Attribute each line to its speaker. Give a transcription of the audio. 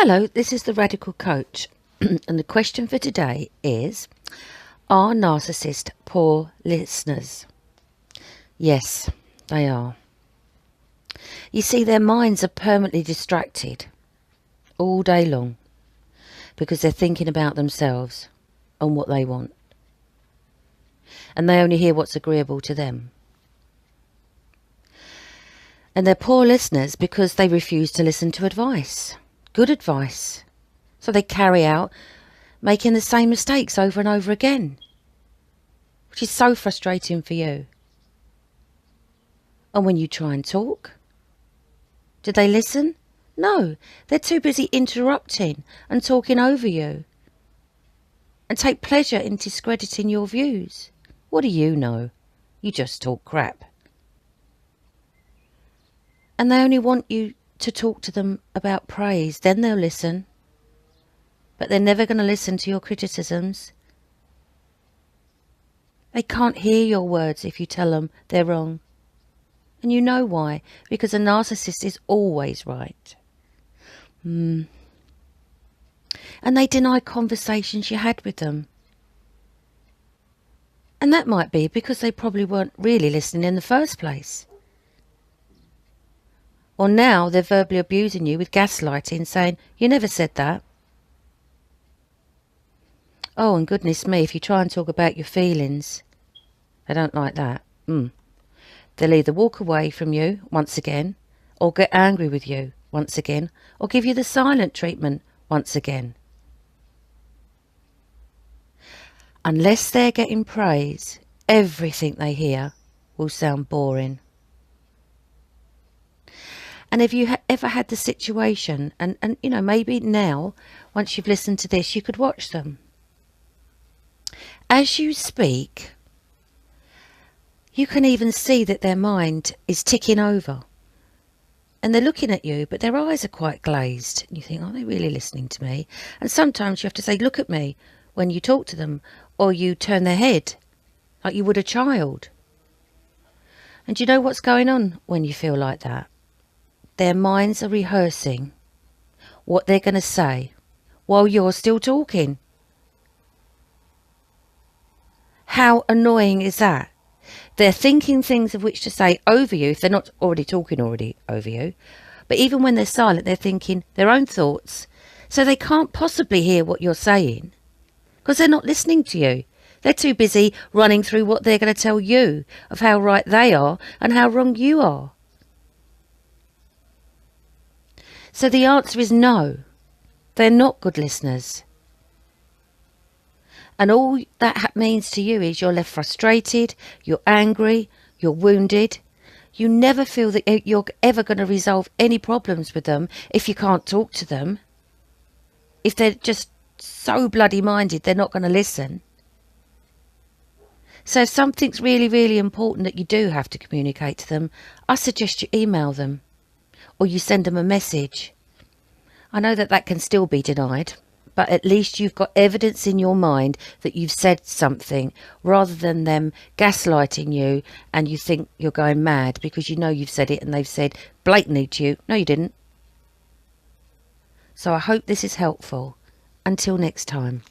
Speaker 1: Hello, this is the Radical Coach, and the question for today is, are narcissists poor listeners? Yes, they are. You see, their minds are permanently distracted all day long because they're thinking about themselves and what they want, and they only hear what's agreeable to them. And they're poor listeners because they refuse to listen to advice, good advice. So they carry out making the same mistakes over and over again, which is so frustrating for you. And when you try and talk, do they listen? No, they're too busy interrupting and talking over you and take pleasure in discrediting your views. What do you know? You just talk crap. And they only want you to talk to them about praise, then they'll listen. But they're never going to listen to your criticisms. They can't hear your words if you tell them they're wrong. And you know why? Because a narcissist is always right. And they deny conversations you had with them. And that might be because they probably weren't really listening in the first place. Or now they're verbally abusing you with gaslighting, saying, you never said that. Oh, and goodness me, if you try and talk about your feelings, they don't like that. They'll either walk away from you once again, or get angry with you once again, or give you the silent treatment once again. Unless they're getting praise, everything they hear will sound boring. And have you ever had the situation, and you know, maybe now, once you've listened to this, you could watch them. As you speak, you can even see that their mind is ticking over. And they're looking at you, but their eyes are quite glazed. And you think, are they really listening to me? And sometimes you have to say, look at me, when you talk to them, or you turn their head, like you would a child. And do you know what's going on when you feel like that? Their minds are rehearsing what they're going to say while you're still talking. How annoying is that? They're thinking things of which to say over you if they're not already talking over you. But even when they're silent, they're thinking their own thoughts. So they can't possibly hear what you're saying because they're not listening to you. They're too busy running through what they're going to tell you of how right they are and how wrong you are. So the answer is no. They're not good listeners. And all that means to you is you're left frustrated, you're angry, you're wounded. You never feel that you're ever going to resolve any problems with them if you can't talk to them. If they're just so bloody minded, they're not going to listen. So if something's really, really important that you do have to communicate to them, I suggest you email them or you send them a message. I know that that can still be denied, but at least you've got evidence in your mind that you've said something rather than them gaslighting you and you think you're going mad because you know you've said it and they've said blatantly to you, no you didn't. So I hope this is helpful. Until next time.